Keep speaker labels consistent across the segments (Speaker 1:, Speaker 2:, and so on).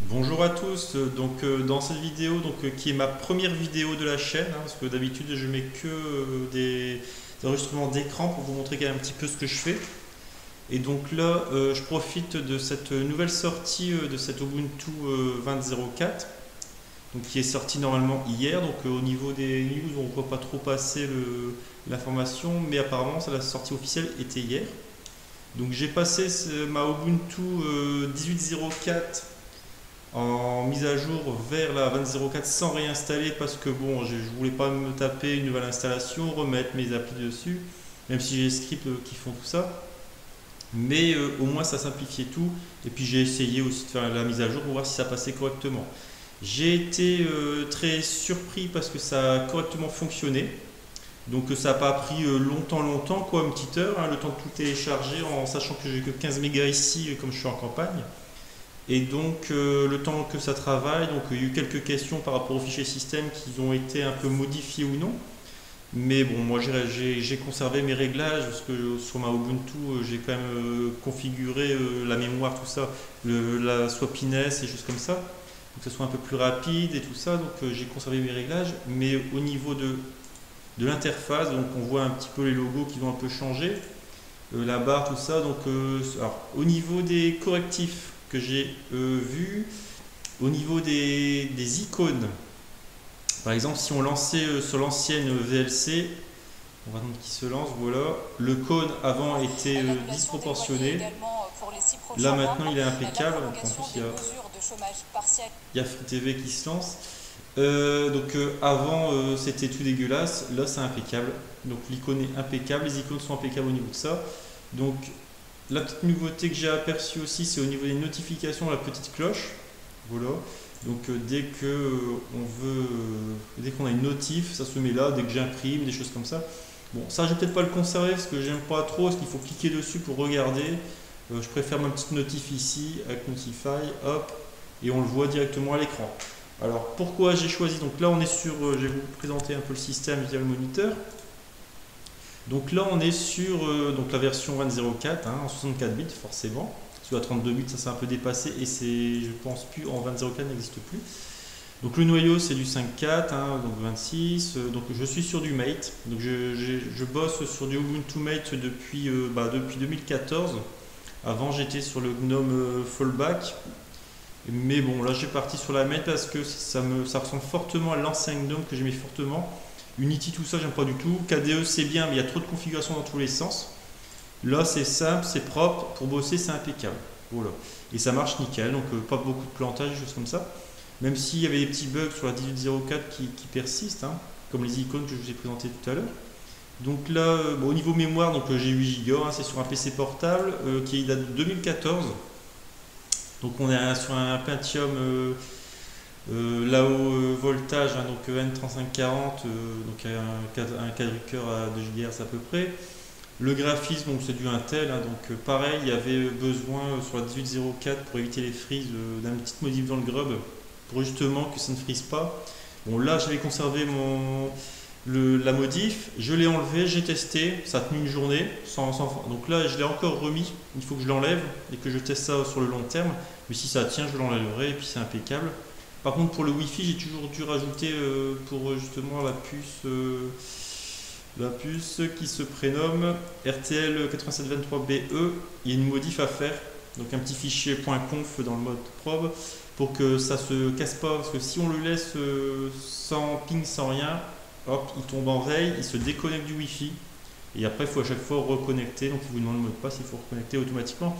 Speaker 1: Bonjour à tous, dans cette vidéo qui est ma première vidéo de la chaîne, parce que d'habitude je mets que des enregistrements d'écran pour vous montrer quand même un petit peu ce que je fais. Et donc là je profite de cette nouvelle sortie de cette Ubuntu 20.04 qui est sortie normalement hier. Au niveau des news on ne voit pas trop passer l'information, mais apparemment la sortie officielle était hier. Donc j'ai passé ma Ubuntu 18.04 en mise à jour vers la 20.04 sans réinstaller parce que bon, je voulais pas me taper une nouvelle installation, remettre mes applis dessus, même si j'ai des scripts qui font tout ça. Mais au moins ça simplifiait tout. Et puis j'ai essayé aussi de faire la mise à jour pour voir si ça passait correctement. J'ai été très surpris parce que ça a correctement fonctionné. Donc ça n'a pas pris longtemps quoi, une petite heure, hein, le temps de tout télécharger en sachant que j'ai que 15 mégas ici comme je suis en campagne. Et donc le temps que ça travaille, il y a eu quelques questions par rapport au fichier système qui ont été un peu modifiés ou non. Mais bon, moi j'ai conservé mes réglages parce que sur ma Ubuntu j'ai quand même configuré la mémoire, tout ça, la swappiness et choses comme ça, pour que ça soit un peu plus rapide et tout ça. J'ai conservé mes réglages, mais au niveau de l'interface, donc on voit un petit peu les logos qui vont un peu changer, la barre, tout ça. Alors, au niveau des correctifs que j'ai vu, au niveau des icônes, par exemple si on lançait sur l'ancienne VLC, on va donc qui se lance, voilà, le cône avant était disproportionné, là maintenant il est impeccable. Donc, en plus il y a Free TV qui se lance. Avant c'était tout dégueulasse, là c'est impeccable, donc l'icône est impeccable, les icônes sont impeccables au niveau de ça. Donc la petite nouveauté que j'ai aperçue aussi, c'est au niveau des notifications, la petite cloche. Voilà. Dès que dès qu'on a une notif, ça se met là, dès que j'imprime, des choses comme ça. Bon, ça je vais peut-être pas le conserver parce que j'aime pas trop, parce qu'il faut cliquer dessus pour regarder. Je préfère ma petite notif ici avec Notify, hop, et on le voit directement à l'écran. Alors pourquoi j'ai choisi, donc là on est sur, je vais vous présenter un peu le système via le moniteur. Donc là on est sur la version 20.04 en 64 bits forcément. Sur la 32 bits ça s'est un peu dépassé et c'est, je pense plus, en 20.04 n'existe plus. Donc le noyau c'est du 5.4, donc 26, donc je suis sur du Mate. Donc je bosse sur du Ubuntu Mate depuis 2014. Avant j'étais sur le GNOME Fallback. Mais bon là j'ai parti sur la Mate parce que ça ressemble fortement à l'ancien GNOME que j'aimais fortement. Unity, tout ça, j'aime pas du tout. KDE, c'est bien, mais il y a trop de configurations dans tous les sens. Là, c'est simple, c'est propre. Pour bosser, c'est impeccable. Voilà. Et ça marche nickel, donc pas beaucoup de plantage, des choses comme ça. Même s'il y avait des petits bugs sur la 18.04 qui persistent, comme les icônes que je vous ai présentées tout à l'heure. Donc là, au niveau mémoire, j'ai 8 Go, c'est sur un PC portable qui date de 2014. Donc on est sur un Pentium là-haut voltage, N3540, un quadricœur à 2 GHz à peu près. Le graphisme, c'est du Intel, pareil, il y avait besoin sur la 18.04 pour éviter les freezes d'un petit modif dans le grub pour justement que ça ne frise pas. Bon là j'avais conservé la modif, je l'ai enlevé, j'ai testé, ça a tenu une journée, donc là je l'ai encore remis, il faut que je l'enlève et que je teste ça sur le long terme, mais si ça tient je l'enlèverai et puis c'est impeccable. Par contre pour le Wi-Fi j'ai toujours dû rajouter pour justement la puce qui se prénomme RTL 8723BE, il y a une modif à faire, donc un petit fichier .conf dans le mode probe pour que ça se casse pas, parce que si on le laisse sans ping, sans rien, hop, il tombe en veille, il se déconnecte du Wi-Fi et après il faut à chaque fois reconnecter, donc il vous demande le mot de passe, il faut reconnecter automatiquement,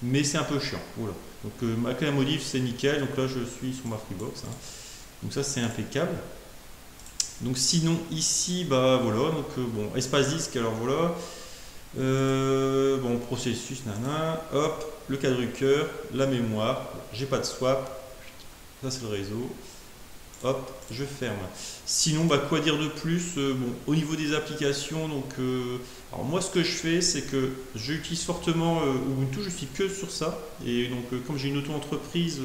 Speaker 1: mais c'est un peu chiant. Voilà. Donc avec la modif c'est nickel, donc là je suis sur ma Freebox, donc ça c'est impeccable. Donc sinon ici voilà, bon, espace disque, alors voilà, bon, processus, hop, le quadricœur, la mémoire, j'ai pas de swap, ça c'est le réseau, hop, je ferme. Sinon quoi dire de plus, bon, au niveau des applications, alors moi ce que je fais c'est que j'utilise fortement Ubuntu, je suis que sur ça, et comme j'ai une auto-entreprise,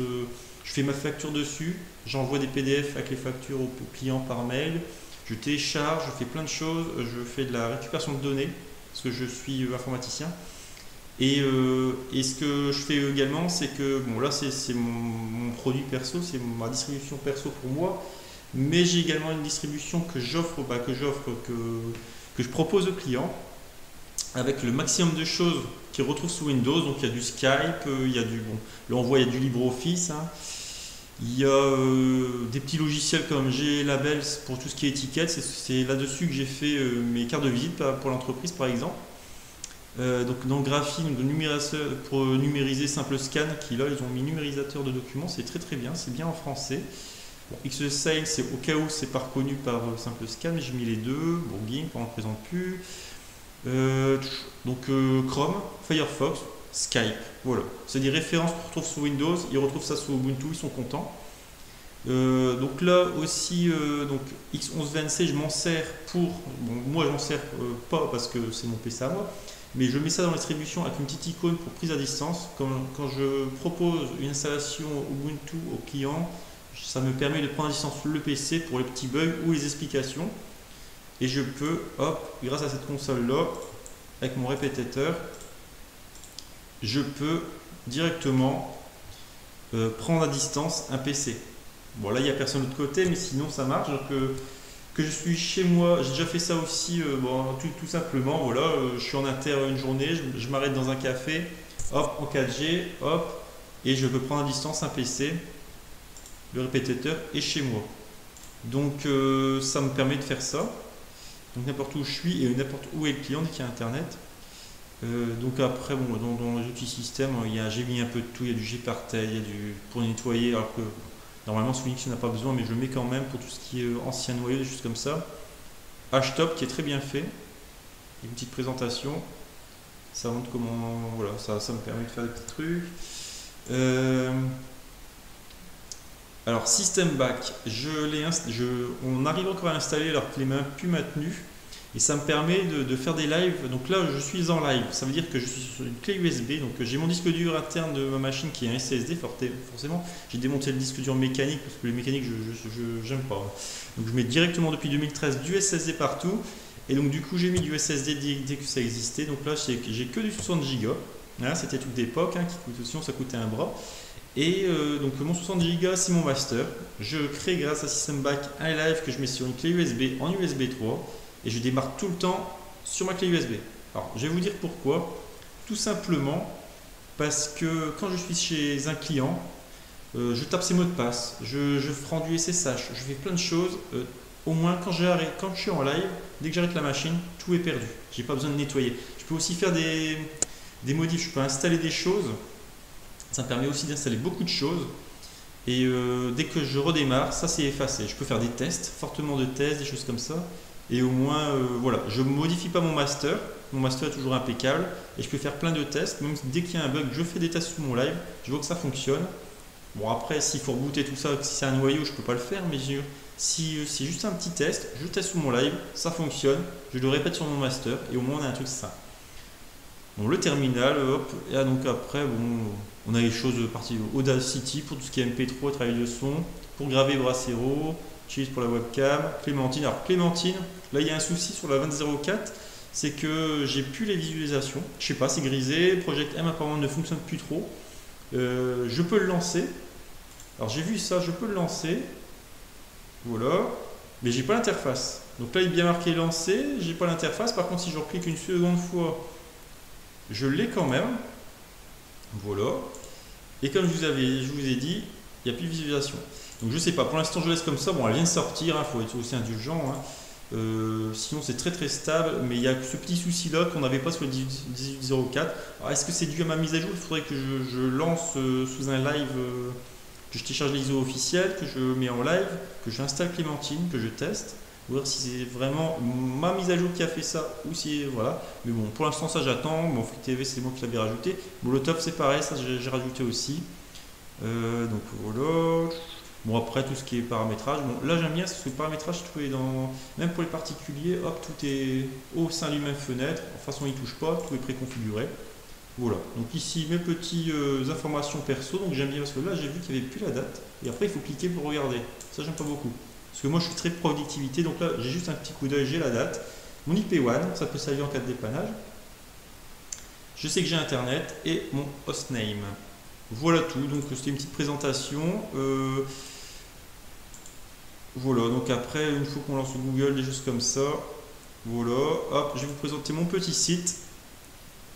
Speaker 1: je fais ma facture dessus, j'envoie des PDF avec les factures aux clients par mail, je télécharge, je fais plein de choses, je fais de la récupération de données, parce que je suis informaticien, Et ce que je fais également, c'est que, bon là c'est mon produit perso, c'est ma distribution perso pour moi, mais j'ai également une distribution que j'offre, que je propose aux clients, avec le maximum de choses qu'ils retrouvent sous Windows. Donc il y a du Skype, il y a du, bon, là on voit il y a du LibreOffice, hein. Il y a des petits logiciels comme GLabels pour tout ce qui est étiquette, c'est là-dessus que j'ai fait mes cartes de visite pour l'entreprise par exemple. Donc dans Graphine, pour numériser Simple Scan, qui là ils ont mis numérisateur de documents, c'est très très bien, c'est bien en français. Bon, XSail, c'est au cas où c'est pas reconnu par Simple Scan, mais j'ai mis les deux. Bon, GIMP, on ne présente plus. Chrome, Firefox, Skype, voilà. C'est des références qu'on retrouve sous Windows, ils retrouvent ça sous Ubuntu, ils sont contents. Donc là aussi, X1120C, je m'en sers pour. Bon, moi je m'en sers pas parce que c'est mon PC à moi, mais je mets ça dans la distribution avec une petite icône pour prise à distance. Quand je propose une installation Ubuntu au client, ça me permet de prendre à distance le PC pour les petits bugs ou les explications. Et je peux, hop, grâce à cette console-là, avec mon répétiteur, je peux directement prendre à distance un PC. Bon, là, il n'y a personne de l'autre côté, mais sinon, ça marche. Donc, que je suis chez moi, j'ai déjà fait ça aussi, tout simplement. Voilà, je suis en inter une journée, je m'arrête dans un café, hop, en 4G, hop, et je peux prendre à distance un PC. Le répétiteur est chez moi. Donc, ça me permet de faire ça. Donc n'importe où je suis et n'importe où est le client dès qu'il y a internet. Donc après, bon, dans les outils système, j'ai mis un peu de tout. Il y a du Gparted, il y a du pour nettoyer, alors que normalement sous Linux il n'y en a pas besoin, mais je le mets quand même pour tout ce qui est ancien noyau, des choses comme ça. Htop qui est très bien fait. Une petite présentation. Ça montre comment, voilà, ça me permet de faire des petits trucs. Alors System Back, on arrive encore à l'installer alors que les mains plus maintenues, et ça me permet de faire des lives. Donc là je suis en live, ça veut dire que je suis sur une clé USB, donc j'ai mon disque dur interne de ma machine qui est un SSD, forcément j'ai démonté le disque dur mécanique parce que les mécaniques je n'aime pas. Donc je mets directement depuis 2013 du SSD partout, et donc du coup j'ai mis du SSD dès que ça existait. Donc là j'ai que du 60 Go, hein, c'était toute d'époque, hein, sinon ça coûtait un bras. Et donc mon 60 Go c'est mon master. Je crée grâce à System Back un live que je mets sur une clé USB en USB 3 et je démarre tout le temps sur ma clé USB. Alors je vais vous dire pourquoi. Tout simplement parce que quand je suis chez un client, je tape ses mots de passe, je prends du SSH, je fais plein de choses. Au moins quand je suis en live, dès que j'arrête la machine, tout est perdu. J'ai pas besoin de nettoyer. Je peux aussi faire des modifs, je peux installer des choses. Ça me permet aussi d'installer beaucoup de choses, et dès que je redémarre, ça c'est effacé. Je peux faire des tests, fortement de tests, des choses comme ça, et au moins voilà, je ne modifie pas mon master est toujours impeccable, et je peux faire plein de tests. Même dès qu'il y a un bug, je fais des tests sous mon live, je vois que ça fonctionne. Bon, après s'il faut rebooter tout ça, si c'est un noyau je peux pas le faire, mais si c'est juste un petit test, je teste sous mon live, ça fonctionne, je le répète sur mon master, et au moins on a un truc simple. Bon, le terminal, hop, et donc après, bon, on a les choses parties Audacity pour tout ce qui est MP3, travail de son, pour graver Brasero, Cheese pour la webcam, Clémentine. Alors Clémentine, là il y a un souci sur la 2004, c'est que j'ai plus les visualisations. Je sais pas, c'est grisé, Project M apparemment ne fonctionne plus trop. Je peux le lancer. Alors j'ai vu ça, je peux le lancer. Voilà, mais j'ai pas l'interface. Donc là il est bien marqué lancer, j'ai pas l'interface. Par contre si je reclique une seconde fois, je l'ai quand même. Voilà. Et comme je vous ai dit, il n'y a plus de visualisation. Donc je sais pas, pour l'instant je laisse comme ça. Bon, elle vient de sortir, il faut être aussi indulgent, hein. Sinon c'est très très stable, mais il y a ce petit souci là qu'on n'avait pas sur le 18.04. Alors est-ce que c'est dû à ma mise à jour? Il faudrait que je lance sous un live, que je télécharge l'ISO officiel, que je mets en live, que j'installe Clémentine, que je teste, voir si c'est vraiment ma mise à jour qui a fait ça ou si voilà. Mais bon, pour l'instant ça j'attends. Mon Free TV c'est moi qui l'avais rajouté. Molotov c'est pareil, ça j'ai rajouté aussi. Donc voilà. Bon, après tout ce qui est paramétrage, bon là j'aime bien parce que le paramétrage tout est dans, même pour les particuliers, hop, tout est au sein d'une même fenêtre. De toute façon il touche pas, tout est préconfiguré. Voilà, donc ici mes petites informations perso, donc j'aime bien parce que là j'ai vu qu'il n'y avait plus la date, et après il faut cliquer pour regarder. Ça j'aime pas beaucoup. Parce que moi je suis très productivité, donc là j'ai juste un petit coup d'œil, j'ai la date. Mon IP WAN, ça peut servir en cas de dépannage. je sais que j'ai internet et mon hostname. Voilà tout, donc c'était une petite présentation. Voilà, donc après, une fois qu'on lance Google, des choses comme ça, voilà, hop, je vais vous présenter mon petit site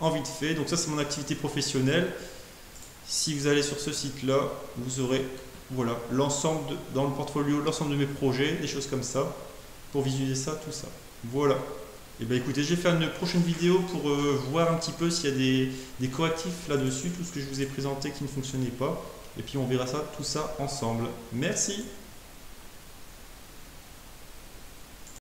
Speaker 1: en vite fait. Donc ça, c'est mon activité professionnelle. Si vous allez sur ce site-là, vous aurez voilà, l'ensemble dans le portfolio, l'ensemble de mes projets, des choses comme ça, pour visualiser ça, tout ça. Voilà. Et bien écoutez, je vais faire une prochaine vidéo pour voir un petit peu s'il y a des correctifs là-dessus, tout ce que je vous ai présenté qui ne fonctionnait pas. Et puis on verra ça, tout ça ensemble. Merci.